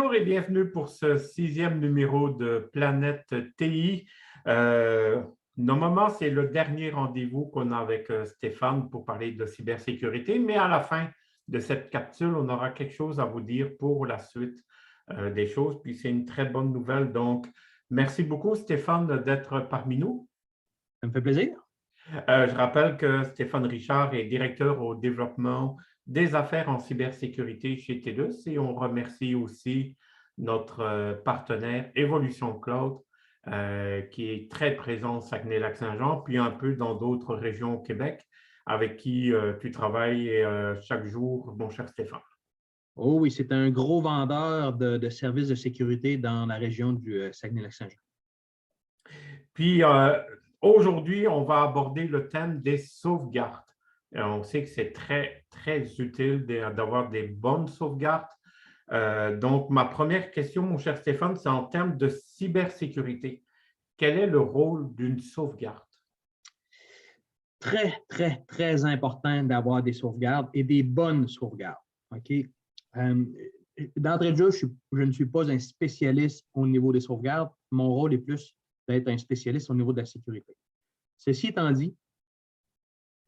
Bonjour et bienvenue pour ce 6e numéro de Planète TI. Normalement, c'est le dernier rendez-vous qu'on a avec Stéphane pour parler de cybersécurité, mais à la fin de cette capsule, on aura quelque chose à vous dire pour la suite des choses. Puis c'est une très bonne nouvelle. Donc, merci beaucoup Stéphane d'être parmi nous. Ça me fait plaisir. Je rappelle que Stéphane Richard est directeur au développement des affaires en cybersécurité chez TELUS et on remercie aussi notre partenaire Evolution Cloud qui est très présent au Saguenay-Lac-Saint-Jean, puis un peu dans d'autres régions au Québec avec qui tu travailles chaque jour, mon cher Stéphane. Oh oui, c'est un gros vendeur de services de sécurité dans la région du Saguenay-Lac-Saint-Jean. Puis aujourd'hui, on va aborder le thème des sauvegardes. On sait que c'est très, très utile d'avoir des bonnes sauvegardes. Donc, ma première question, mon cher Stéphane, c'est en termes de cybersécurité. Quel est le rôle d'une sauvegarde? Très, très, très important d'avoir des sauvegardes et des bonnes sauvegardes. OK? D'entrée de jeu, je ne suis pas un spécialiste au niveau des sauvegardes. Mon rôle est plus d'être un spécialiste au niveau de la sécurité. Ceci étant dit,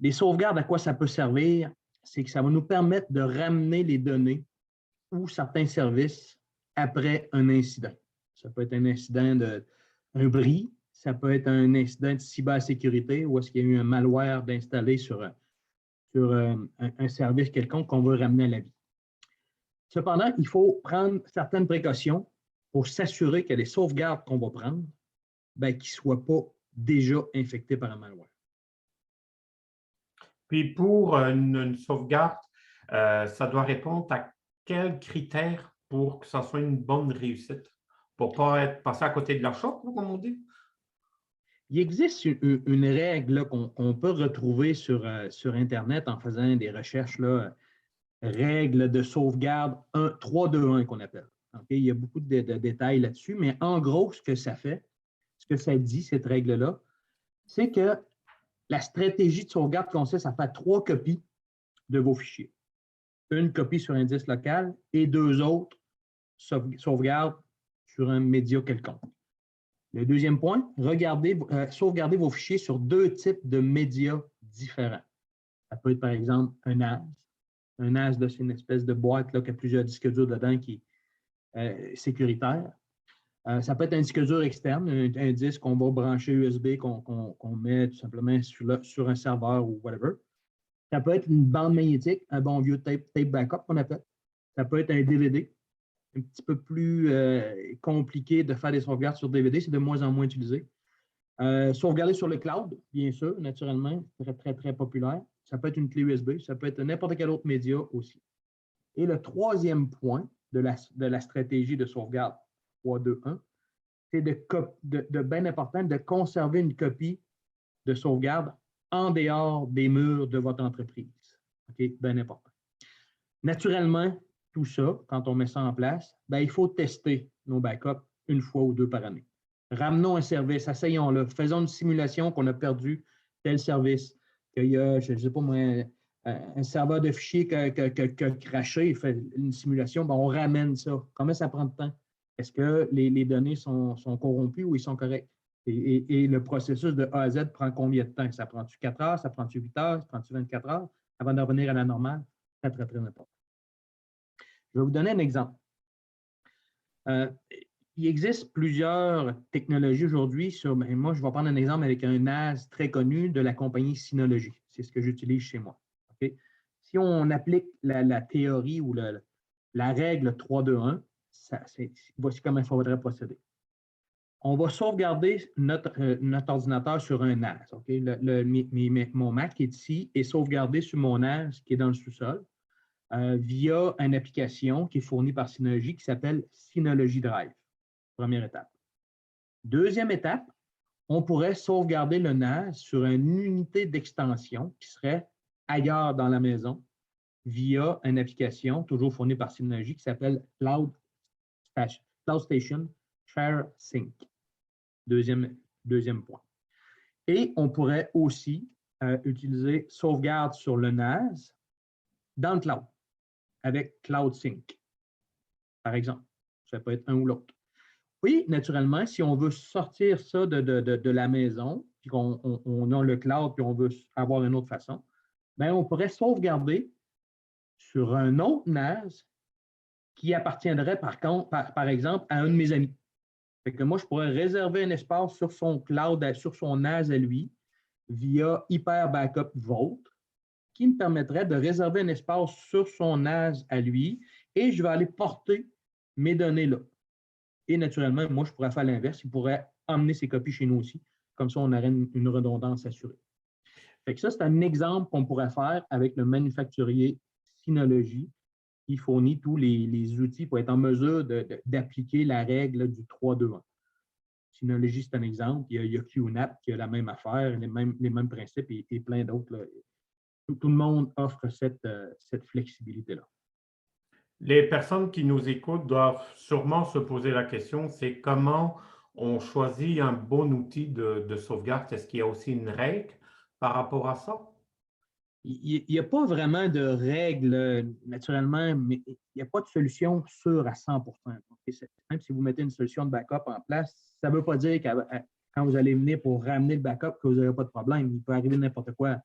les sauvegardes, à quoi ça peut servir? C'est que ça va nous permettre de ramener les données ou certains services après un incident. Ça peut être un incident un bris, ça peut être un incident de cybersécurité où est-ce qu'il y a eu un malware d'installer sur un service quelconque qu'on veut ramener à la vie. Cependant, il faut prendre certaines précautions pour s'assurer que les sauvegardes qu'on va prendre, qu'ils ne soient pas déjà infectés par un malware. Puis pour une sauvegarde, ça doit répondre à quels critères pour que ça soit une bonne réussite? Pour ne pas être passé à côté de la choc, comme on dit? Il existe une règle qu'on peut retrouver sur Internet en faisant des recherches, là, règle de sauvegarde 3-2-1 qu'on appelle. Okay? Il y a beaucoup de détails là-dessus, mais en gros, ce que ça fait, ce que ça dit, cette règle-là, c'est que la stratégie de sauvegarde consiste à faire 3 copies de vos fichiers. Une copie sur un disque local et 2 autres sauvegardes sur un média quelconque. Le deuxième point, sauvegarder vos fichiers sur 2 types de médias différents. Ça peut être, par exemple, un NAS. Un NAS, c'est une espèce de boîte là, qui a plusieurs disques durs dedans qui est sécuritaire. Ça peut être un disque dur externe, un disque qu'on va brancher USB, qu'on met tout simplement sur un serveur ou whatever. Ça peut être une bande magnétique, un bon vieux tape backup qu'on appelle. Ça peut être un DVD. Un petit peu plus compliqué de faire des sauvegardes sur DVD, c'est de moins en moins utilisé. Sauvegarder sur le cloud, bien sûr, naturellement, c'est très, très, très populaire. Ça peut être une clé USB, ça peut être n'importe quel autre média aussi. Et le troisième point de la stratégie de sauvegarde 3-2-1, c'est de bien important de conserver une copie de sauvegarde en dehors des murs de votre entreprise. OK? Bien important. Naturellement, tout ça, quand on met ça en place, il faut tester nos backups 1 fois ou 2 par année. Ramenons un service, asseyons-le, faisons une simulation qu'on a perdu tel service, qu'il y a, je ne sais pas moi, un serveur de fichiers qui a craché, il fait une simulation, on ramène ça. Combien ça prend de temps? Est-ce que les données sont corrompues ou ils sont corrects? Et le processus de A à Z prend combien de temps? Ça prend-tu 4 heures, ça prend-tu 8 heures, ça prend-tu 24 heures avant de revenir à la normale? Très, très, très important. Je vais vous donner un exemple. Il existe plusieurs technologies aujourd'hui. Moi, je vais prendre un exemple avec un NAS très connu de la compagnie Synology. C'est ce que j'utilise chez moi. Okay? Si on applique la théorie ou la règle 3-2-1, voici comment il faudrait procéder. On va sauvegarder notre ordinateur sur un NAS. Okay? Mon Mac est ici et sauvegardé sur mon NAS qui est dans le sous-sol. Via une application qui est fournie par Synology qui s'appelle Synology Drive. Première étape. Deuxième étape, on pourrait sauvegarder le NAS sur une unité d'extension qui serait ailleurs dans la maison via une application toujours fournie par Synology qui s'appelle Cloud Station Share Sync. Deuxième point. Et on pourrait aussi utiliser sauvegarde sur le NAS dans le cloud avec Cloud Sync, par exemple. Ça peut être un ou l'autre. Oui, naturellement, si on veut sortir ça de la maison, puis qu'on a le cloud, puis on veut avoir une autre façon, bien, on pourrait sauvegarder sur un autre NAS qui appartiendrait par exemple, à un de mes amis. Fait que moi, je pourrais réserver un espace sur son cloud, sur son NAS à lui, via Hyper Backup Vault, qui me permettrait de réserver un espace sur son NAS à lui et je vais aller porter mes données là. Et naturellement, moi, je pourrais faire l'inverse. Il pourrait emmener ses copies chez nous aussi. Comme ça, on aurait une redondance assurée. Fait que ça, c'est un exemple qu'on pourrait faire avec le manufacturier Synology qui fournit tous les outils pour être en mesure d'appliquer la règle du 3-2-1. Synology, c'est un exemple. Il y a QNAP qui a la même affaire, les mêmes principes et plein d'autres. Tout le monde offre cette flexibilité-là. Les personnes qui nous écoutent doivent sûrement se poser la question, c'est comment on choisit un bon outil de sauvegarde? Est-ce qu'il y a aussi une règle par rapport à ça? Il n'y a pas vraiment de règle, naturellement, mais il n'y a pas de solution sûre à 100 Même si vous mettez une solution de backup en place, ça ne veut pas dire que quand vous allez venir pour ramener le backup, que vous n'aurez pas de problème. Il peut arriver n'importe quoi.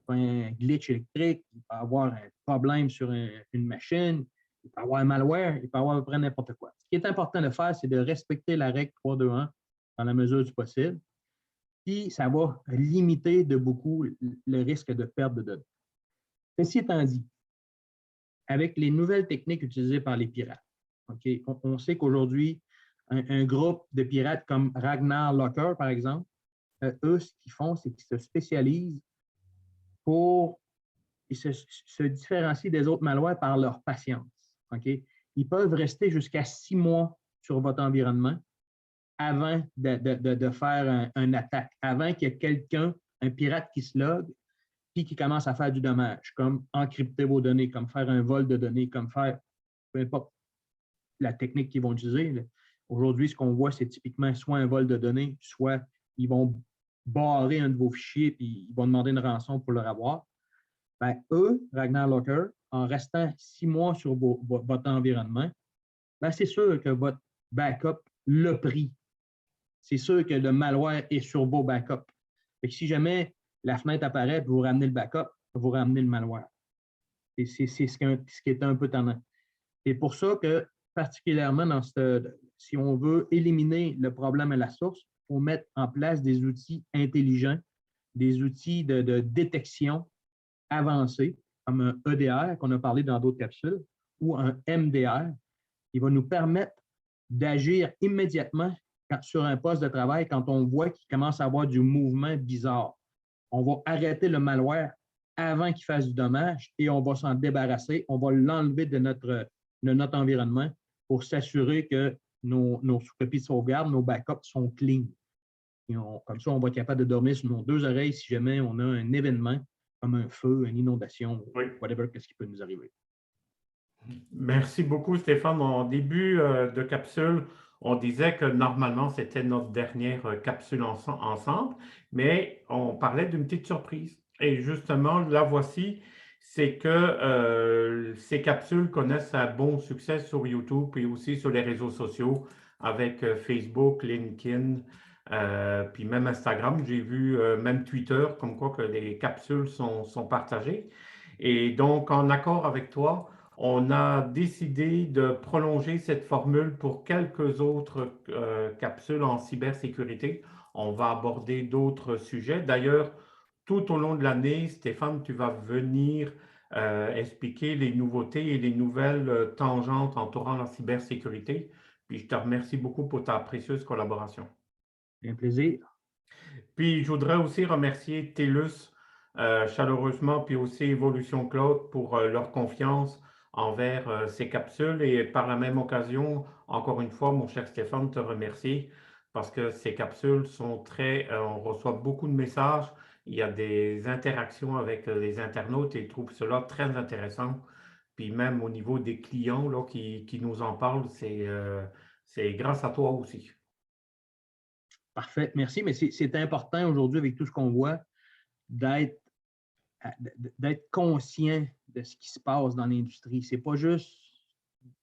Un glitch électrique, il peut y avoir un problème sur une machine, il peut y avoir un malware, il peut y avoir à peu près n'importe quoi. Ce qui est important de faire, c'est de respecter la règle 3-2-1 dans la mesure du possible. Puis, ça va limiter de beaucoup le risque de perte de données. Ceci étant dit, avec les nouvelles techniques utilisées par les pirates, on sait qu'aujourd'hui, un groupe de pirates comme Ragnar Locker, par exemple, eux, ce qu'ils font, c'est qu'ils se spécialisent pour se différencient des autres malwares par leur patience. Ils peuvent rester jusqu'à 6 mois sur votre environnement avant de faire une attaque, avant qu'il y ait quelqu'un, un pirate qui se logue, puis qui commence à faire du dommage, comme encrypter vos données, comme faire un vol de données, comme faire, peu importe la technique qu'ils vont utiliser. Aujourd'hui, ce qu'on voit, c'est typiquement soit un vol de données, soit ils vont barrer un de vos fichiers, puis ils vont demander une rançon pour le revoir. Bien, eux, Ragnar Locker, en restant 6 mois sur votre environnement, bien, c'est sûr que votre backup l'a pris. C'est sûr que le malware est sur vos backups. Fait que si jamais la fenêtre apparaît et vous ramenez le backup, vous ramenez le malware. C'est ce qui est un peu tendance. C'est pour ça que, particulièrement si on veut éliminer le problème à la source, il faut mettre en place des outils intelligents, des outils de détection avancés, comme un EDR qu'on a parlé dans d'autres capsules, ou un MDR, qui va nous permettre d'agir immédiatement sur un poste de travail quand on voit qu'il commence à avoir du mouvement bizarre. On va arrêter le malware avant qu'il fasse du dommage et on va s'en débarrasser. On va l'enlever de notre environnement pour s'assurer que nos copies de sauvegarde, nos backups sont clean. Comme ça, on va être capable de dormir sur nos deux oreilles si jamais on a un événement comme un feu, une inondation, Oui. whatever, qu'est-ce qui peut nous arriver. Merci beaucoup, Stéphane. En début de capsule, on disait que normalement, c'était notre dernière capsule ensemble, mais on parlait d'une petite surprise. Et justement, la voici, c'est que ces capsules connaissent un bon succès sur YouTube et aussi sur les réseaux sociaux avec Facebook, LinkedIn, puis même Instagram. J'ai vu même Twitter, comme quoi que les capsules sont partagées. Et donc, en accord avec toi, on a décidé de prolonger cette formule pour quelques autres capsules en cybersécurité. On va aborder d'autres sujets. D'ailleurs, tout au long de l'année, Stéphane, tu vas venir expliquer les nouveautés et les nouvelles tangentes entourant la cybersécurité. Puis je te remercie beaucoup pour ta précieuse collaboration. Un plaisir. Puis je voudrais aussi remercier TELUS chaleureusement, puis aussi Evolution Cloud pour leur confiance envers ces capsules. Et par la même occasion, encore une fois, mon cher Stéphane, te remercie parce que ces capsules sont on reçoit beaucoup de messages, il y a des interactions avec les internautes et ils trouvent cela très intéressant. Puis même au niveau des clients là, qui nous en parlent, c'est grâce à toi aussi. Parfait, merci. Mais c'est important aujourd'hui, avec tout ce qu'on voit, d'être conscient de ce qui se passe dans l'industrie. C'est pas juste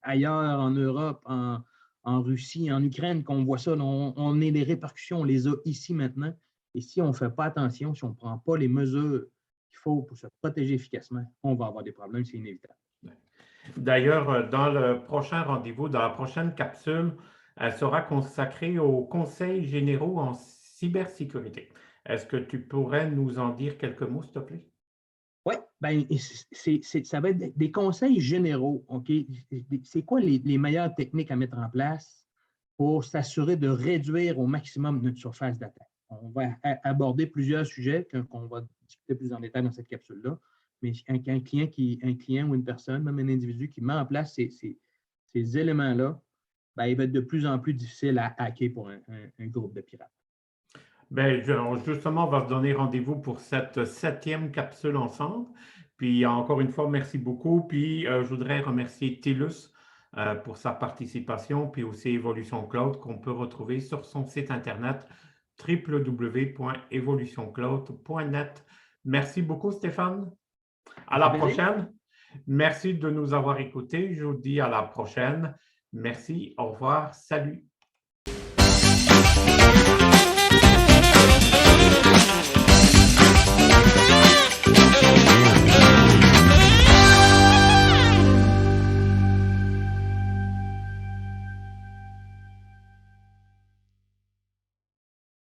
ailleurs en Europe, en Russie, en Ukraine, qu'on voit ça. On est les répercussions, on les a ici maintenant. Et si on ne fait pas attention, si on ne prend pas les mesures qu'il faut pour se protéger efficacement, on va avoir des problèmes, c'est inévitable. D'ailleurs, dans le prochain rendez-vous, dans la prochaine capsule, elle sera consacrée aux conseils généraux en cybersécurité. Est-ce que tu pourrais nous en dire quelques mots, s'il te plaît? Oui, ben, ça va être des conseils généraux. OK? C'est quoi les meilleures techniques à mettre en place pour s'assurer de réduire au maximum notre surface d'attaque? On va aborder plusieurs sujets qu'on va discuter plus en détail dans cette capsule-là. Mais un client ou une personne, même un individu qui met en place ces éléments-là, ben, il va être de plus en plus difficile à hacker pour un groupe de pirates. Ben, justement, on va se donner rendez-vous pour cette 7e capsule ensemble. Puis, encore une fois, merci beaucoup. Puis, je voudrais remercier TELUS pour sa participation, puis aussi Evolution Cloud qu'on peut retrouver sur son site internet www.evolutioncloud.net. Merci beaucoup, Stéphane. À la prochaine. Merci de nous avoir écoutés. Je vous dis à la prochaine. Merci, au revoir, salut.